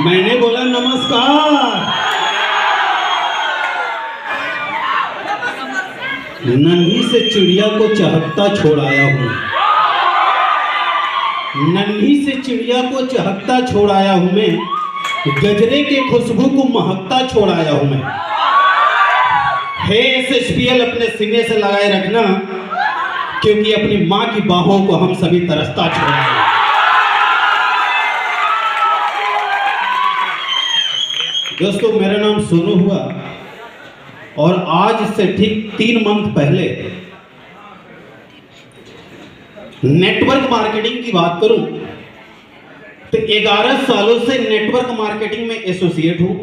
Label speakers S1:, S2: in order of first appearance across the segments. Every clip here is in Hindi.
S1: मैंने बोला नमस्कार। नन्ही से चिड़िया को चहकता छोड़ आया हूँ, नन्ही से चिड़िया को चहकता छोड़ आया हूँ मैं, गजरे के खुशबू को महकता छोड़ आया हूँ मैं। हे SSPL अपने सीने से लगाए रखना, क्योंकि अपनी माँ की बाहों को हम सभी तरसता छोड़ आए हैं। दोस्तों, मेरा नाम सोनू हुआ और आज से ठीक 3 मंथ पहले नेटवर्क मार्केटिंग की बात करूं तो 11 सालों से नेटवर्क मार्केटिंग में एसोसिएट हूं।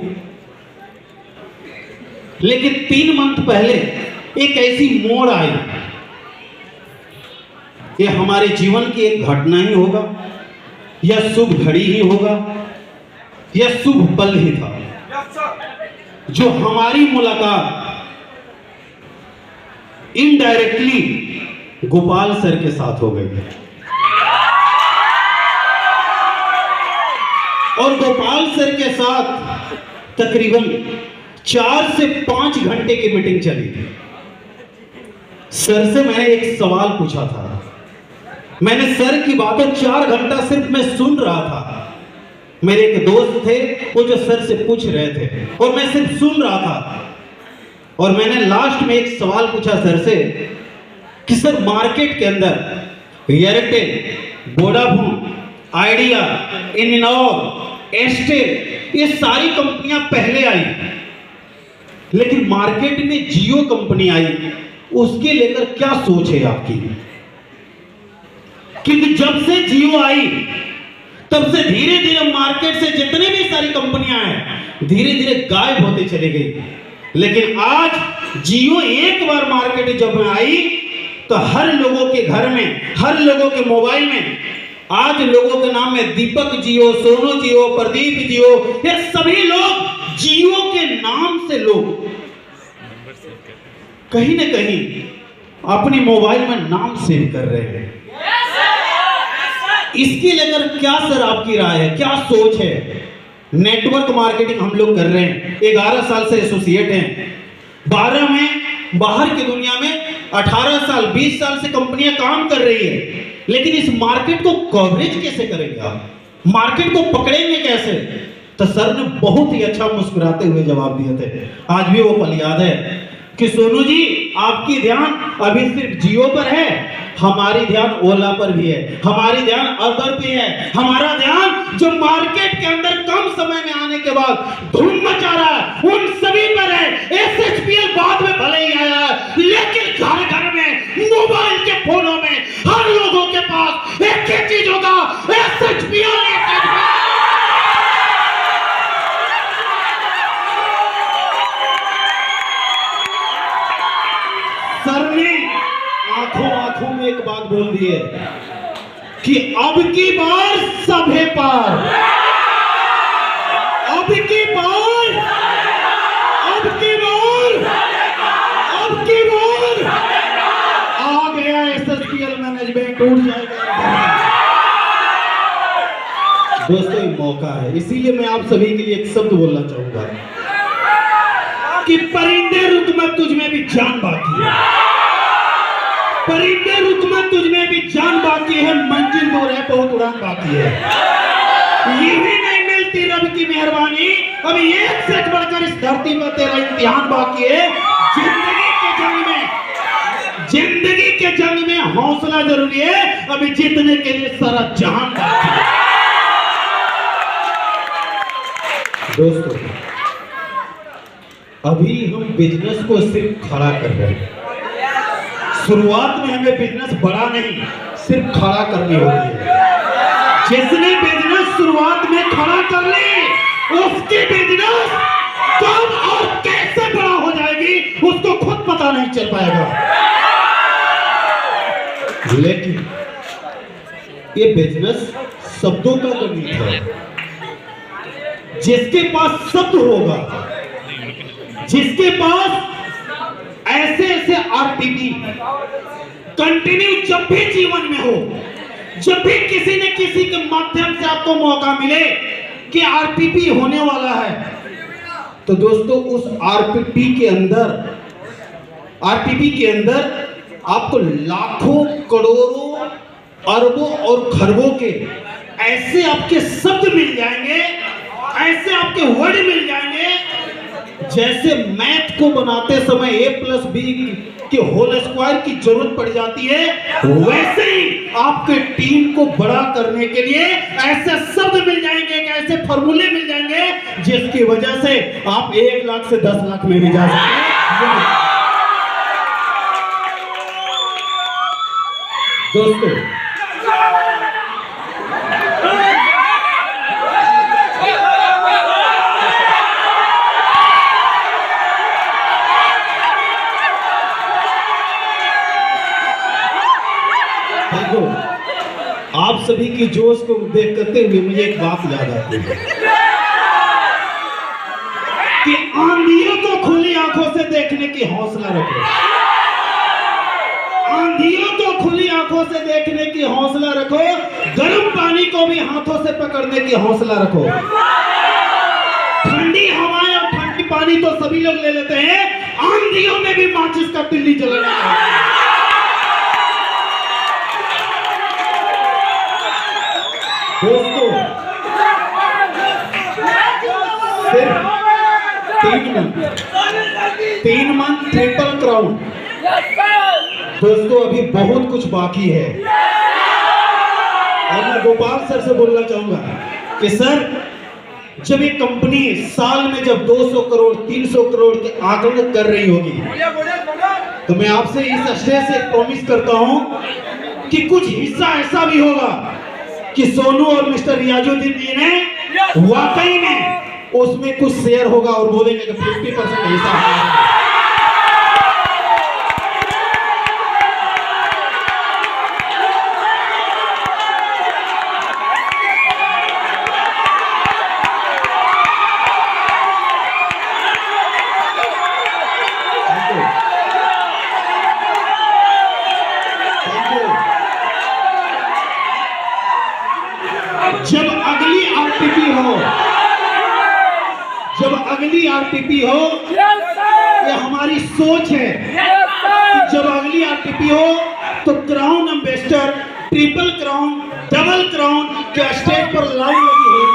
S1: लेकिन 3 मंथ पहले एक ऐसी मोड़ आई, ये हमारे जीवन की एक घटना ही होगा या शुभ घड़ी ही होगा या शुभ पल ही था, जो हमारी मुलाकात इनडायरेक्टली गोपाल सर के साथ हो गई। और गोपाल सर के साथ तकरीबन 4 से 5 घंटे की मीटिंग चली। सर से मैंने एक सवाल पूछा था। मैंने सर की बातें 4 घंटा सिर्फ मैं सुन रहा था। मेरे एक दोस्त थे, वो जो सर से पूछ रहे थे और मैं सिर्फ सुन रहा था। और मैंने लास्ट में एक सवाल पूछा सर से कि सर, मार्केट के अंदर एयरटेल, वोडाफोन, आइडिया, इननॉर, एस्टेल, ये सारी कंपनियां पहले आई, लेकिन मार्केट में जियो कंपनी आई, उसके लेकर क्या सोच है आपकी? क्योंकि जब से जियो आई तब से धीरे धीरे मार्केट से जितनी भी सारी कंपनियां हैं धीरे धीरे गायब होते चले गई। लेकिन आज जियो एक बार मार्केट जब में आई तो हर लोगों के घर में, हर लोगों के मोबाइल में आज लोगों के नाम में दीपक जियो, सोनू जियो, प्रदीप जियो, ये सभी लोग जियो के नाम से लोग कहीं ना कहीं अपनी मोबाइल में नाम सेव कर रहे हैं। इसके लेकर क्या सर आपकी राय है, क्या सोच है? नेटवर्क मार्केटिंग हम लोग कर रहे हैं, 11 साल से एसोसिएट हैं, 12 में बाहर की दुनिया में 18 साल 20 साल से कंपनियां काम कर रही है। लेकिन इस मार्केट को कवरेज कैसे करेंगे आप, मार्केट को पकड़ेंगे कैसे? तो सर ने बहुत ही अच्छा मुस्कुराते हुए जवाब दिए थे। आज भी वो पल याद है कि सोनू जी, आपकी ध्यान अभी सिर्फ जियो पर है, हमारी ध्यान ओला पर भी है, हमारी ध्यान अदर पे है, हमारा ध्यान जो मार्केट के अंदर कम समय में आने के बाद धूम मचा रहा है उन सभी पर है। SSPL बाद में भले ही आया है, लेकिन घर घर में, मोबाइल के फोनों में हर लोगों के पास एक ही चीज होगा, SSPL। सर ने आंखों आंखों में एक बात बोल दी है कि अब की बार सभे पार, अब की बार, अब की बार, अब की बार आ गया SSPL मैनेजमेंट, टूट जाएगा। दोस्तों, ये मौका है, इसीलिए मैं आप सभी के लिए एक शब्द बोलना चाहूंगा कि परिंदे रुक मत, तुझ में भी जान बाकी है। परिंदे रुक मत, तुझ में भी जान बाकी है, मंजिल दूर है, बहुत उड़ान बाकी है। ये भी नहीं मिलती रब की मेहरबानी, अभी एक से बढ़कर इस धरती पर तेरा इम्तिहान बाकी है। जिंदगी के जंग में, जिंदगी के जंग में हौसला जरूरी है, अभी जीतने के लिए सारा जहान बाकी है। दोस्तों, अभी हम बिजनेस को सिर्फ खड़ा कर रहे हैं। शुरुआत में हमें बिजनेस बड़ा नहीं, सिर्फ खड़ा करनी होती है। जिसने बिजनेस शुरुआत में खड़ा कर ली, उसकी बिजनेस कब और कैसे बड़ा हो जाएगी उसको खुद पता नहीं चल पाएगा। लेकिन ये बिजनेस शब्दों का गणित है। जिसके पास शब्द होगा, जिसके पास ऐसे ऐसे RTP कंटिन्यू जब भी जीवन में हो, जब भी किसी न किसी के माध्यम से आपको मौका मिले, कि आरपीपी होने वाला है। तो दोस्तों उस आरपीपी के अंदर आपको लाखों, करोड़ों, अरबों और खरबों के ऐसे आपके शब्द मिल जाएंगे, ऐसे आपके वर्ड मिल जाएंगे, जैसे मैथ को बनाते समय a+b के होल स्क्वायर की जरूरत पड़ जाती है, वैसे ही आपके टीम को बड़ा करने के लिए ऐसे शब्द मिल जाएंगे, ऐसे फॉर्मूले मिल जाएंगे, जिसकी वजह से आप 1 लाख से 10 लाख में भी जा सकते हैं। दोस्तों आप सभी की जोश को देख करते हुए मुझे एक बात याद आती है कि आंधियों को खुली आंखों से देखने की हौसला रखो, आंधियों को खुली आंखों से देखने की हौसला रखो, गर्म पानी को भी हाथों से पकड़ने की हौसला रखो। ठंडी हवाएं और ठंडी पानी तो सभी लोग ले लेते हैं, आंधियों में भी माचिस का तिल्ली जलाना है। दोस्तों सिर्फ 3 मंथ ट्रिपल क्राउन। दोस्तों अभी बहुत कुछ बाकी है और मैं गोपाल सर से बोलना चाहूंगा कि सर जब ये कंपनी साल में जब 200 करोड़ 300 करोड़ के आंकलन कर रही होगी, तो मैं आपसे इस स्टेज से प्रॉमिस करता हूं कि कुछ हिस्सा ऐसा भी होगा कि सोनू और मिस्टर रियाजुद्दीन जी ने वाकई में उसमें कुछ शेयर होगा और बोलेंगे कि 50% हिस्सा है। जब अगली आरपीपी हो, ये हमारी सोच है कि जब अगली आरपीपी हो तो crown ambassador, triple crown, double crown के स्टेज पर लाइन लगी होगी।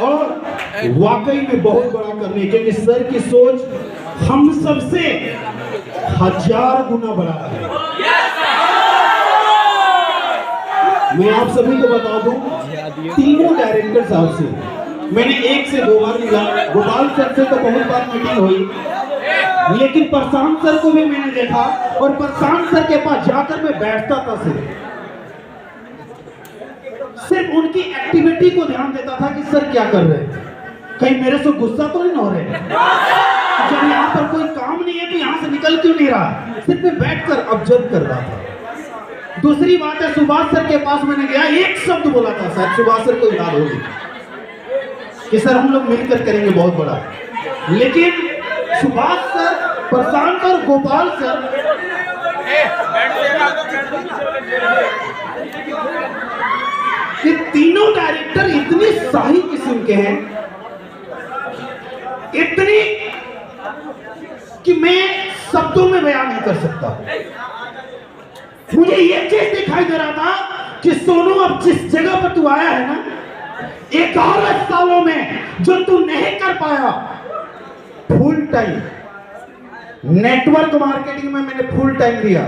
S1: और वाकई में बहुत बड़ा करने के लिए सर की सोच हम सबसे 1000 गुना बड़ा है। मैं आप सभी को बता दूं, तीनों डायरेक्टर साहब से मैंने 1 से 2 बार मिला, गोपाल सर से तो बहुत बार मीटिंग हुई, लेकिन प्रशांत सर को भी मैंने देखा और प्रशांत सर के पास जाकर मैं बैठता था, सिर्फ उनकी एक्टिविटी को ध्यान देता था कि सर क्या कर रहे हैं, कहीं मेरे से गुस्सा तो नहीं हो रहे, जब यहाँ पर कोई काम नहीं है तो यहाँ से निकल क्यों नहीं रहा, सिर्फ मैं बैठकर ऑब्जर्व कर रहा था। दूसरी बात है, सुभाष सर के पास मैंने गया, एक शब्द बोला था, सर सुभाष सर को याद होगी कि सर हम लोग मिलकर करेंगे बहुत बड़ा, लेकिन सुभाष सर, प्रशांत और गोपाल सर ये तीनों डायरेक्टर इतने शाही किस्म के हैं, इतनी कि मैं शब्दों में बयान नहीं कर सकता। मुझे ये चीज दिखाई दे रहा था कि सोनू अब जिस जगह पर तू आया है ना, 11 सालों में जो तू नहीं कर पाया, फुल टाइम नेटवर्क मार्केटिंग में मैंने फुल टाइम दिया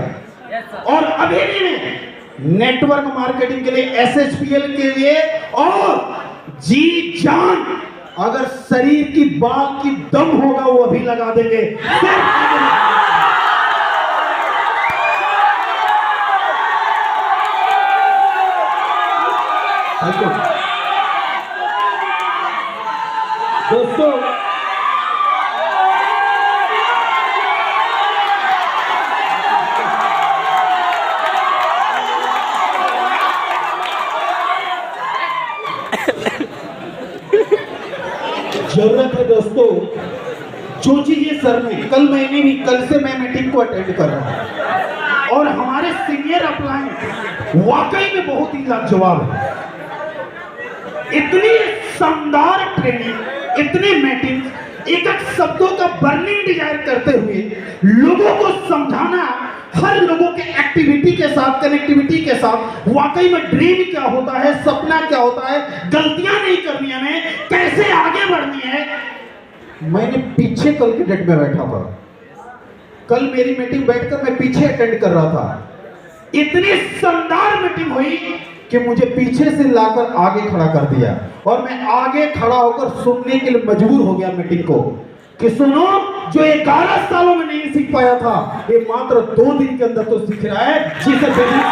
S1: और अभी भी मैं नेटवर्क मार्केटिंग के लिए, SHPL के लिए और जी जान, अगर शरीर की बात की दम होगा वो अभी लगा देंगे। दोस्तों जरूरत है दोस्तों, जो चीजें सर ने कल से मैं मीटिंग को अटेंड कर रहा हूं और हमारे सीनियर अपलाइन वाकई में बहुत ही लाजवाब है। इतनी शानदार ट्रेनिंग, इतने मीटिंग, एक एक शब्दों का बर्निंग डिजायर करते हुए लोगों को समझाना, हर लोगों के एक्टिविटी के साथ, कनेक्टिविटी के साथ, वाकई में ड्रीम क्या होता है, सपना क्या होता है, गलतियां नहीं करनी है, हमें कैसे आगे बढ़नी है। मैंने पीछे कल के डेट में बैठा था, कल मेरी मीटिंग बैठकर मैं पीछे अटेंड कर रहा था। इतनी शानदार मीटिंग हुई कि मुझे पीछे से लाकर आगे खड़ा कर दिया और मैं आगे खड़ा होकर सुनने के लिए मजबूर हो गया मीटिंग को कि सुनो, जो 11 सालों में नहीं सीख पाया था, ये मात्र 2 दिन के अंदर तो सीख रहा है, जिसे बिजनेस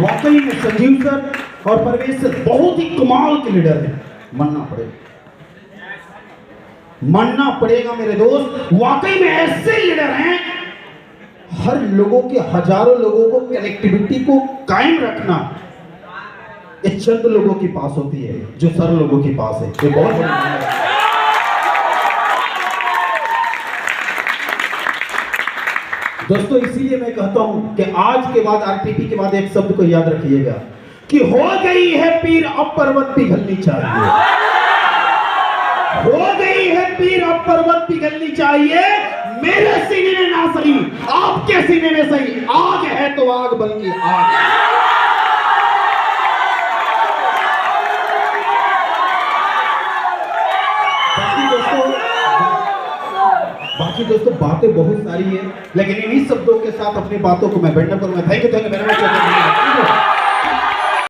S1: वाकई में संजीव सर और परवेश सर बहुत ही कमाल के लीडर हैं। मानना पड़ेगा मेरे दोस्त, वाकई में ऐसे लीडर हैं। हर लोगों के, हजारों लोगों को कनेक्टिविटी को कायम रखना ये चंद लोगों के पास होती है, जो सर लोगों के पास है। ये बहुत बड़ी है। दोस्तों, इसीलिए मैं कहता हूं कि आज के बाद, आरटीपी के बाद एक शब्द को याद रखिएगा कि हो गई है पीर, अब पर्वत पिघलनी चाहिए। हो गई है पीर, अब पर्वत पिघलनी चाहिए। मेरे सीने में ना सही, आपके सीने में सही। आग है तो आग, बल्कि आग। बाकी दोस्तों बातें बहुत सारी है, लेकिन इन्हीं शब्दों के साथ अपनी बातों को मैं बैठना करूंगा। Thank you very much.